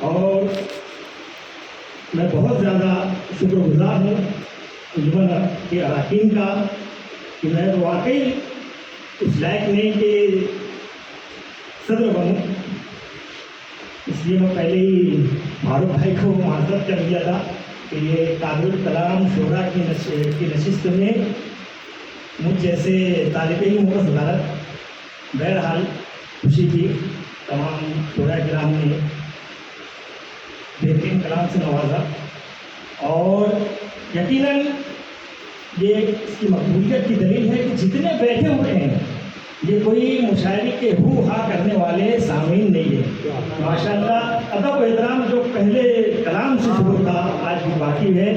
اور میں بہت زیادہ شکر گزار ہوں انجمن کے اراکین کا کہ میں واقعی اس لائق نہیں کہ صدر بنوں. اس لیے میں پہلے ہی معروف بھائی کو معذرت کر دیا تھا کہ یہ قادر الکلام شعراء کی نشست میں مجھ جیسے طالب علم کو صدارت. بہرحال خوشی تھی تمام شعراء کرام نے بہترین کلام سے نوازا اور یقیناً یہ اس کی مقبولیت کی دلیل ہے کہ جتنے بیٹھے ہوئے ہیں یہ کوئی مشاعری کے ہو ہا کرنے والے سامعین نہیں ہے. ماشاء اللہ ادب و احترام جو پہلے کلام سے شروع تھا آج بھی باقی ہے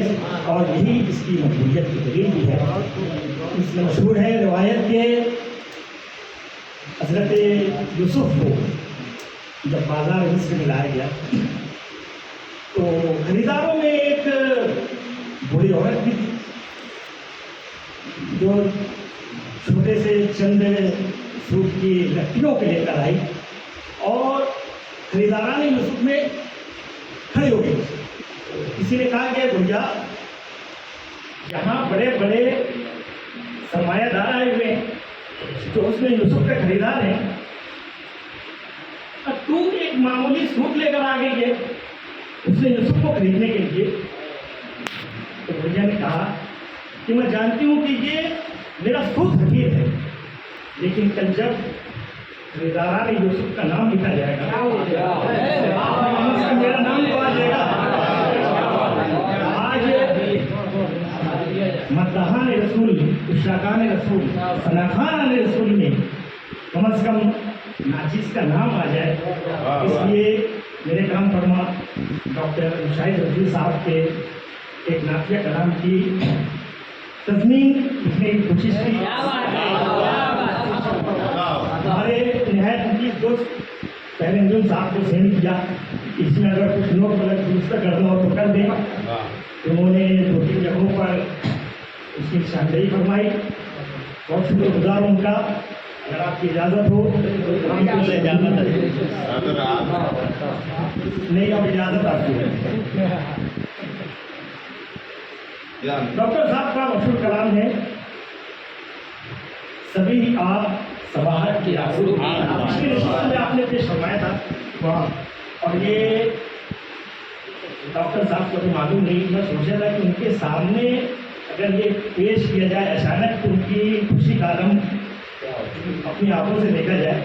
اور یہی اس کی مقبولیت کی دلیل بھی ہے. اس میں مشہور ہے روایت کے حضرت یوسف کو جب بازار مصر میں لایا گیا تو خریداروں میں ایک بوڑھی عورت بھی تھی جو چھوٹے سے چند سوٹ کی لکڑیوں کے لے کر آئی اور خریداران یوسف میں کھڑے ہو گئے. کسی نے کہا کہ بھیا یہاں بڑے بڑے سرمایہ دار آئے ہوئے ہیں جو اس میں یوسف کے خریدار ہیں اور تم ایک معمولی سوٹ لے کر آ گئی ہے اس نے یوسف کو خریدنے کے لیے. تو بھیا نے کہا کہ میں جانتی ہوں کہ یہ میرا سوٹ حقیر ہے لیکن کل جب خریداران یوسف کا نام لکھا جائے گا میرا نام تو آ جائے گا. آج مداحان رسول عشاقان رسول فناخان رسول میں کم از کم ناچیز کا نام آ جائے. اس لیے میرے کرم فرما ڈاکٹر شاہد رفیع صاحب کے ایک نعتیہ کلام کی تضمین لکھنے کی کوشش کی. ہمارے نہایت مفید دوست پہلے انجم صاحب کو سینڈ کیا اس میں اگر کچھ نوٹ غلط درست کرنا ہو تو کر دیں. انہوں نے 2-3 جگہوں پر اس کی نشاندہی فرمائی. بہت شکر گزار ان کا. اگر آپ کی اجازت ہو نہیں اب اجازت آپ کی ہے. ڈاکٹر صاحب کا مشہور کلام ہے سبھی آپ صباحت کی آسو. پچھلی نشست میں آپ نے پیش فرمایا تھا وہاں اور یہ ڈاکٹر صاحب کو تو معلوم نہیں. میں سوچا تھا کہ ان کے سامنے اگر یہ پیش کیا جائے اچانک ان کی خوشی کا عالم اپنی آنکھوں سے دیکھا جائے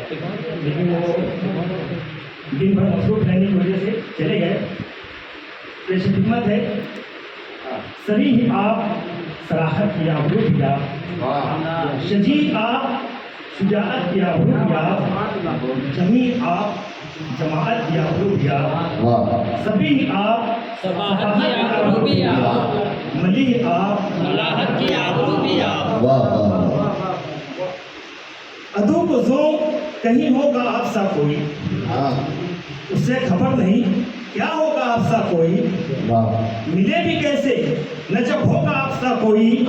لیکن وہ دن بھر مصروف رہنے کی وجہ سے چلے گئے. پیش خدمت ہے سری ہی آپ صراحت کیا حروف یا شجی آپ شجاعت کیا حروف یا جمی آپ جماعت کیا حروف یا سبھی آپ صباحت کیا حروف یا ملی آپ ملاحت کیا حروف یا. ادو کو ذوق کہیں ہوگا آپ سا کوئی اس سے خبر نہیں کیا ہوگا آپ سا کوئی ملے بھی کیسے نہ جب ہوگا آپ سا کوئی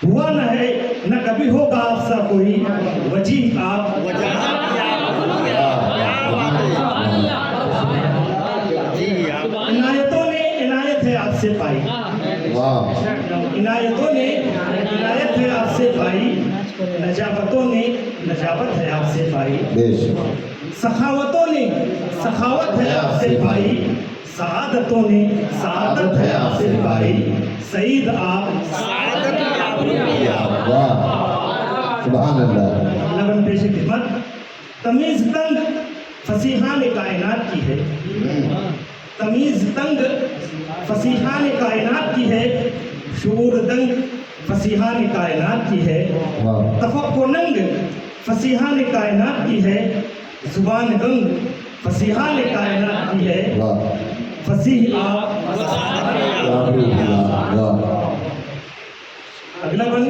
ہوا نہ ہے نہ کبھی ہوگا آپ سا کوئی وجیح آپ عنایتوں نے عنایت ہے آپ سے پائی. عنایتوں نے عنایت ہے آپ سے پائی. نجابتوں نے نجابت ہے آپ سے پائی. سخاوتوں نے سخاوت ہے آپ سے پائی. سعادتوں نے سعادت ہے آپ سے پائی. سعید آپ سعادت سبحان اللہ. لبن پیش خدمت تمیز تنگ فصیحان کائنات کی ہے. تمیز تنگ فصیحان کائنات کی ہے. شعور دنگ فصیحان کائنات کی ہے. تفکر ننگ فصیحان کائنات کی ہے. زبان گنگ فصیحان کائنات کی ہے. فصیح آپ اگلا بند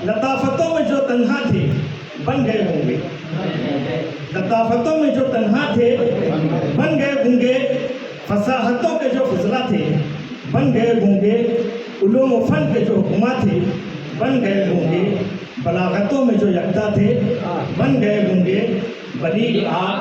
لطافتوں میں جو تنہا تھے بن گئے ہوں گے. لطافتوں میں جو تنہا تھے بن گئے ہوں گے. فصاحتوں کے جو فضلہ تھے بن گئے ہوں گے. علوم و فن کے جو حکمہ تھے بن گئے ہوں گے. بلاغتوں میں جو یکتا تھے بن گئے ہوں گے. بلیغ آپ